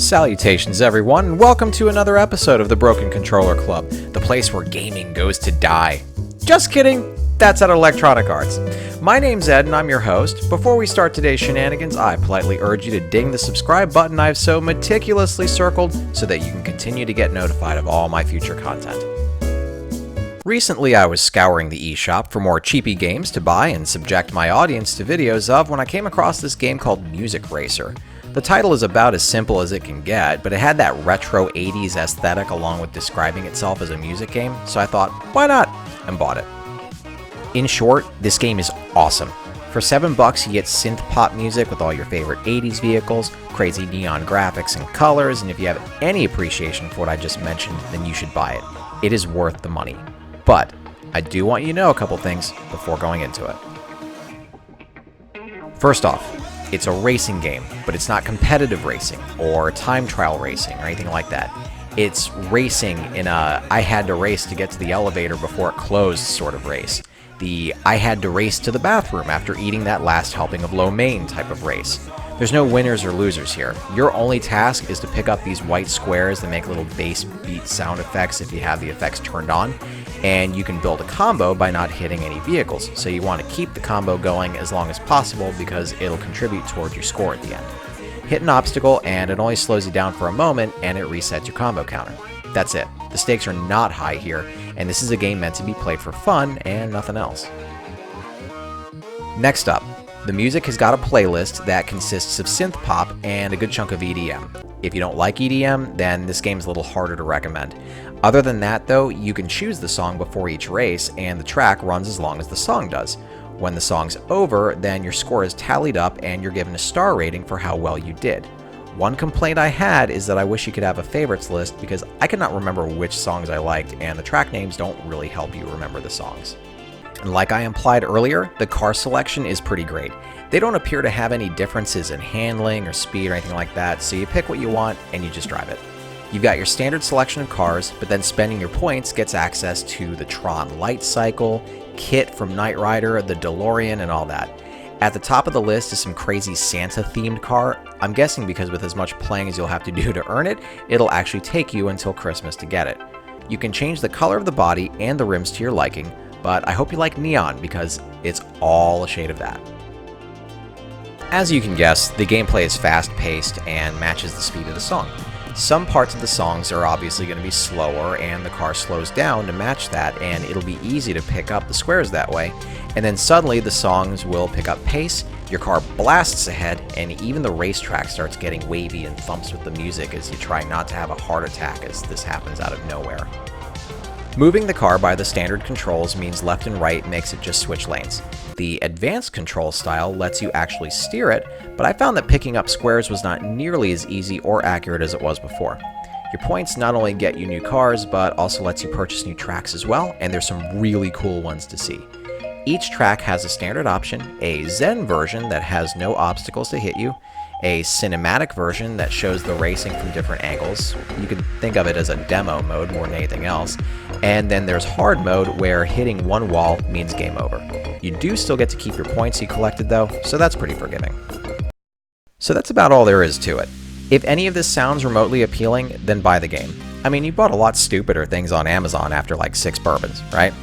Salutations everyone, and welcome to another episode of the Broken Controller Club, the place where gaming goes to die. Just kidding, that's at Electronic Arts. My name's Ed and I'm your host. Before we start today's shenanigans, I politely urge you to ding the subscribe button I've so meticulously circled so that you can continue to get notified of all my future content. Recently I was scouring the eShop for more cheapy games to buy and subject my audience to videos of when I came across this game called Music Racer. The title is about as simple as it can get, but it had that retro 80s aesthetic along with describing itself as a music game, so I thought, why not? And bought it. In short, this game is awesome. For $7 you get synth pop music with all your favorite 80s vehicles, crazy neon graphics and colors, and if you have any appreciation for what I just mentioned, then you should buy it. It is worth the money. But I do want you to know a couple things before going into it. First off, it's a racing game, but it's not competitive racing or time trial racing or anything like that. It's racing in a I had to race to get to the elevator before it closed sort of race. The I had to race to the bathroom after eating that last helping of lo mein type of race. There's no winners or losers here. Your only task is to pick up these white squares that make little bass beat sound effects if you have the effects turned on, and you can build a combo by not hitting any vehicles. So you want to keep the combo going as long as possible because it'll contribute toward your score at the end. Hit an obstacle and it only slows you down for a moment and it resets your combo counter. That's it. The stakes are not high here, and this is a game meant to be played for fun and nothing else. Next up, the music has got a playlist that consists of synth pop and a good chunk of EDM. If you don't like EDM, then this game's a little harder to recommend. Other than that though, you can choose the song before each race and the track runs as long as the song does. When the song's over, then your score is tallied up and you're given a star rating for how well you did. One complaint I had is that I wish you could have a favorites list because I cannot remember which songs I liked and the track names don't really help you remember the songs. And like I implied earlier, the car selection is pretty great. They don't appear to have any differences in handling or speed or anything like that, so you pick what you want and you just drive it. You've got your standard selection of cars, but then spending your points gets access to the Tron light cycle, Kit from Knight Rider, the Delorean, and all that. At the top of the list is some crazy Santa-themed car. I'm guessing because with as much playing as you'll have to do to earn it, it'll actually take you until Christmas to get it. You can change the color of the body and the rims to your liking, but I hope you like neon because it's all a shade of that. As you can guess, the gameplay is fast-paced and matches the speed of the song. Some parts of the songs are obviously going to be slower and the car slows down to match that, and it'll be easy to pick up the squares that way. And then suddenly the songs will pick up pace, your car blasts ahead, and even the racetrack starts getting wavy and thumps with the music as you try not to have a heart attack as this happens out of nowhere. Moving the car by the standard controls means left and right makes it just switch lanes. The advanced control style lets you actually steer it, but I found that picking up squares was not nearly as easy or accurate as it was before. Your points not only get you new cars, but also lets you purchase new tracks as well, and there's some really cool ones to see. Each track has a standard option, a Zen version that has no obstacles to hit you, a cinematic version that shows the racing from different angles. You could think of it as a demo mode more than anything else. And then there's hard mode where hitting one wall means game over. You do still get to keep your points you collected though, so that's pretty forgiving. So that's about all there is to it. If any of this sounds remotely appealing, then buy the game. I mean, you bought a lot stupider things on Amazon after like 6 bourbons, right?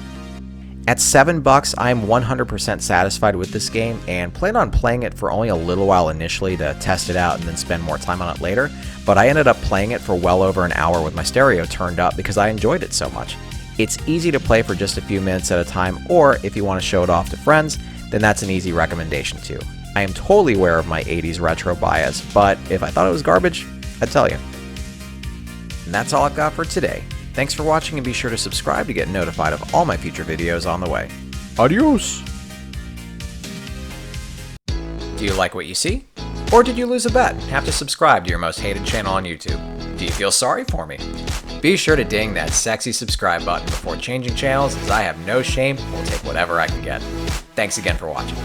At $7, I'm 100% satisfied with this game and plan on playing it for only a little while initially to test it out and then spend more time on it later, but I ended up playing it for well over an hour with my stereo turned up because I enjoyed it so much. It's easy to play for just a few minutes at a time, or if you want to show it off to friends, then that's an easy recommendation too. I am totally aware of my 80s retro bias, but if I thought it was garbage, I'd tell you. And that's all I've got for today. Thanks for watching and be sure to subscribe to get notified of all my future videos on the way. Adios! Do you like what you see? Or did you lose a bet and have to subscribe to your most hated channel on YouTube? Do you feel sorry for me? Be sure to ding that sexy subscribe button before changing channels as I have no shame and will take whatever I can get. Thanks again for watching.